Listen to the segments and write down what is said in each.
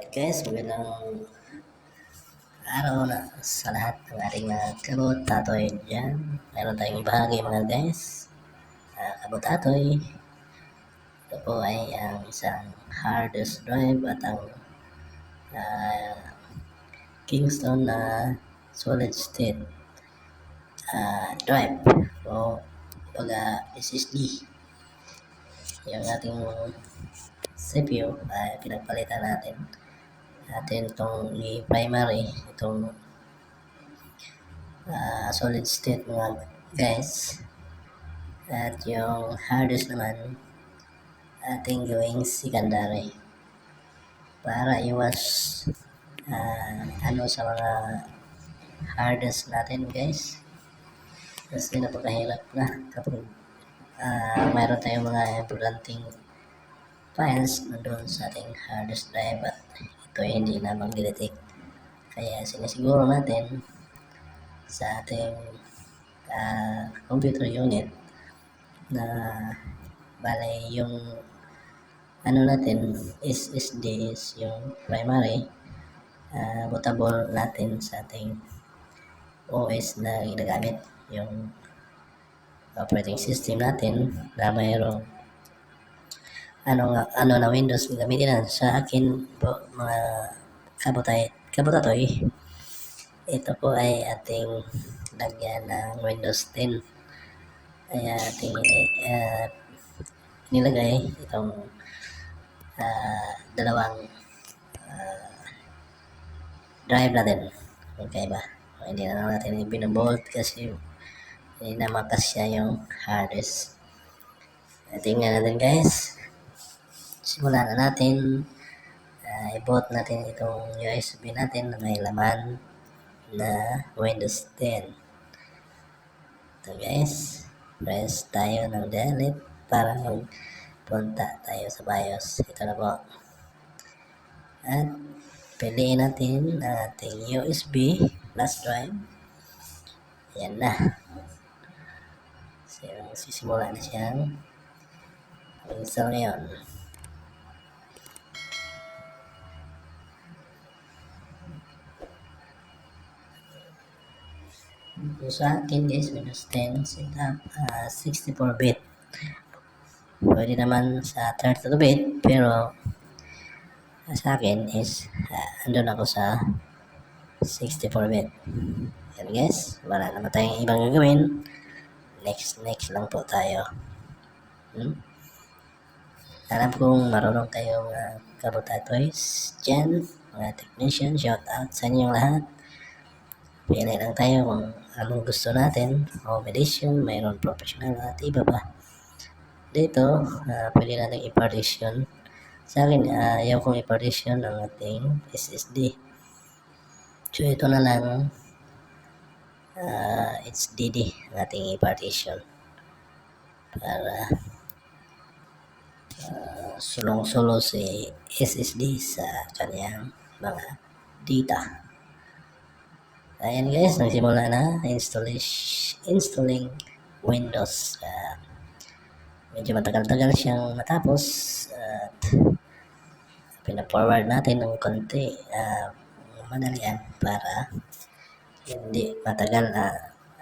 Alright guys, magandang araw na sa lahat ng ating kabutatoy dyan. Meron tayong ibahagi mga guys. Kabutatoy, ito po ay ang isang hard disk drive at ang Kingston na solid state drive o SSD. Yung ating CPU ay pinagpalitan natin itong primary, itong solid state mga guys, at yung hard disk naman ating gawing secondary para iwas sa mga hard disk natin guys, kasi napakahirap na kapag mayroon tayong mga importanteng files nandun sa ating hard disk drive at ito hindi na mag-detect. Kaya sinisiguro natin sa ating computer unit na bale yung natin SSD is yung primary bootable natin sa ating OS na ginagamit, yung operating system natin na mayroong na Windows gamitin na. Sa akin po mga kabutatoy, ito po ay ating lagyan ng Windows 10. Kaya ating nilagay itong dalawang drive natin. Okay ba? Hindi na natin ibinabolt kasi hindi na makasya yung hard disk. Tingnan natin guys. Simulan na natin. I-boot natin itong USB natin na may laman na Windows 10. Ito guys, press tayo ng delete para magpunta tayo sa BIOS. Ito na po. At piliin natin ang ating USB flash drive. Ayan na. So, sisimula na siyang install ngayon. Sa akin guys, Windows 10 setup 64-bit. Pwede naman sa 32-bit, pero sa akin is andun ako sa 64-bit. Yan guys, wala naman tayong ibang gagawin. Next lang po tayo. Alam kong marunong kayong kabutatoys dyan, mga technician. Shout out sa inyong lahat. Pili lang tayo kung anong gusto natin. Home edition, mayroon professional at iba pa. Dito, pwede natin i-partition. Sa akin, ayaw kong i-partition ang ating SSD. So, ito na lang HDD ang ating i-partition para sulong-sulo si SSD sa kanyang mga data. Ayan guys, nagsimula na installing Windows. Medyo matagal-tagal siyang matapos at pina-forward natin ng konti madalian para hindi matagal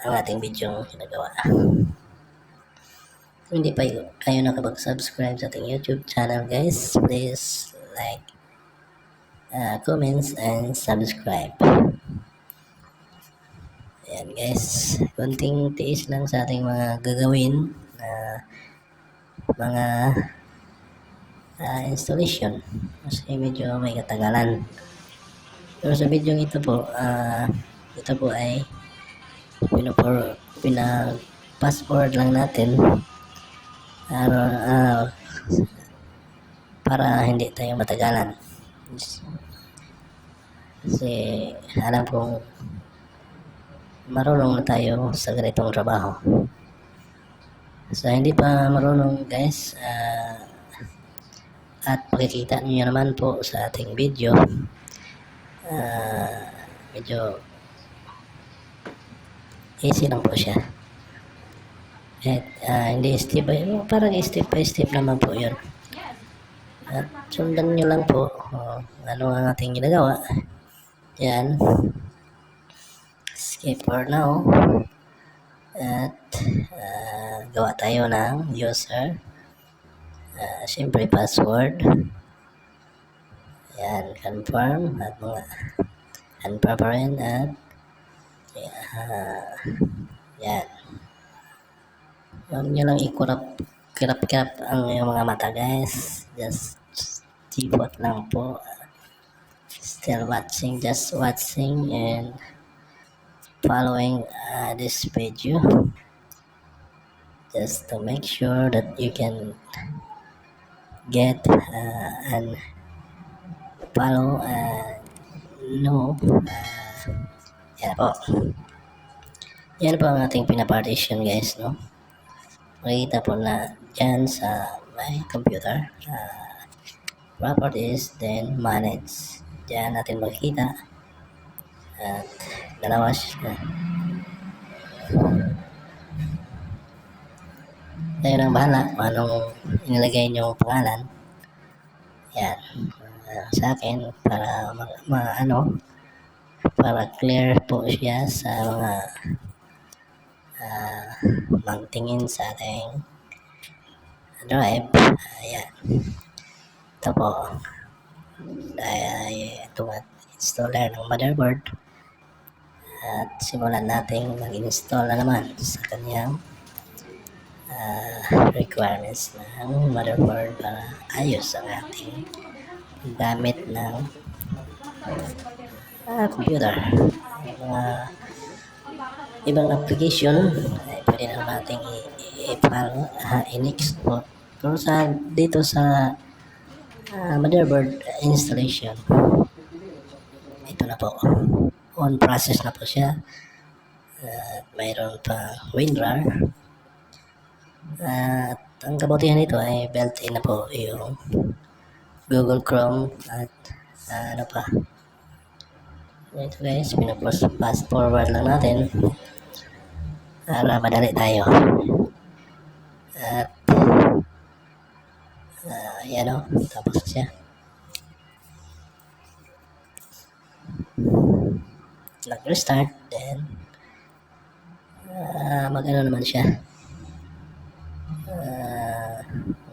ang ating video ginagawa. Kung hindi pa kayo nakapag-subscribe sa ating YouTube channel guys, please like, comments, and subscribe. Ayan guys, konting tiis lang sa ating mga gagawin na mga installation kasi medyo may katagalan. Pero sa video ito po, ay pina-pass forward lang natin para hindi tayo matagalan. Kasi alam kong marunong na tayo sa ganitong trabaho. So hindi pa marunong guys, at makikita niyo naman po sa ating video, medyo easy lang po siya. At hindi step by step naman po yun. At sundan nyo lang po ano ang ating ginagawa. Yan. Skip for now. At gawa tayo ng user. Siyempre password. Yan. Confirm. At mga confirm pa rin. At yan. Huwag nyo lang kirap-kirap ang iyong mga mata guys. Just default lang po. Still watching, just watching and following this video. Just to make sure that you can get and follow know. Yan po. Yan po ang ating pinapartition guys, no? Makikita po na dyan sa my computer. Properties, then manage. Diyan natin makikita. At dalawa siya. Tayo nang bahala kung anong inilagay niyong pangalan. Yan. Sa akin, para para clear po siya sa mga magtingin sa ating drive. Ayan. Ito po. Itong installer ng motherboard. At simulan natin mag-install na naman sa kanyang requirements ng motherboard para ayos ang ating gamit ng computer. Mga ibang application ay pwede na natin i-follow, in-export. Pero dito sa motherboard installation, ito na po. On process na po siya. Mayroon pa WinRAR. At ang kabutihan nito ay built-in na po yung Google Chrome at ano pa. Ito guys, fast forward lang natin para madali tayo. At ayan o, tapos siya. Nag-restart, then mag-ano naman siya.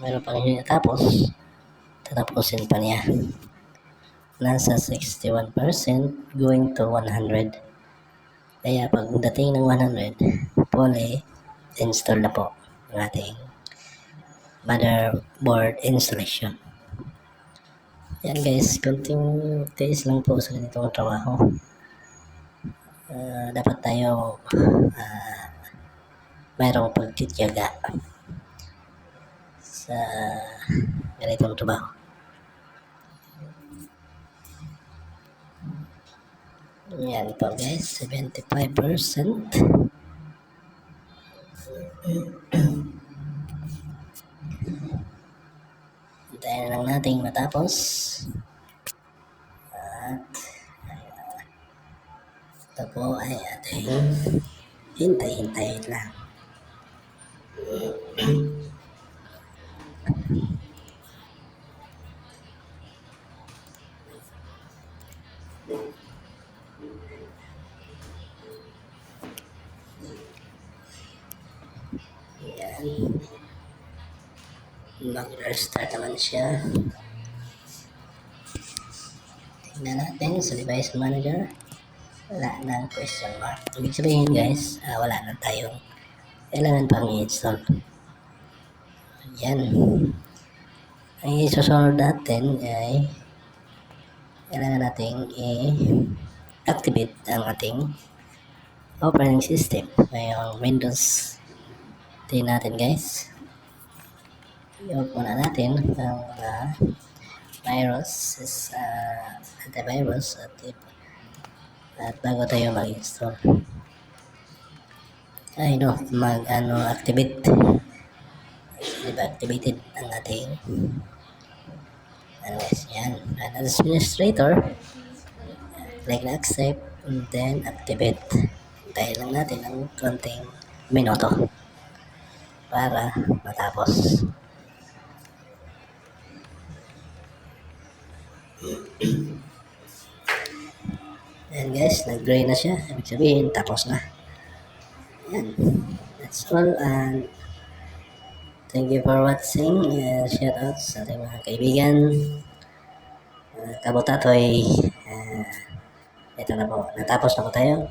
Meron pang hindi natapos. Tatapusin pa niya. Nasa 61% going to 100. Kaya pagdating ng 100, fully install na po ang ating motherboard installation. Yan guys, konting tiis lang po sa ganitong trabaho. Dapat tayo mayroong pagtitiyaga sa ganitong trabaho. Yan po guys, 75%. Hintayin lang natin matapos. At ito po ay ating hintay-hintayin lang. Yan. Mag-restart naman siya. Tingnan natin sa device manager. Wala nang question mark. Ibig sabihin guys, wala na tayong kailangan pang i-install. Yan. Ang isusunod natin ay kailangan nating i-activate ang ating operating system. Ngayong Windows 10 natin guys. I-off muna natin ang virus, antivirus at bago tayo mag-install. Activate. Diba activated ang ating yan. As administrator, click na accept and then activate. Tayo lang natin ng konting minuto para matapos. Ayan guys, nag-gray na siya. Ibig sabihin, tapos na. Ayan. That's all. And thank you for watching. Shout out sa ating mga kaibigan. Kabutatoy. Ito na po. Natapos na po tayo.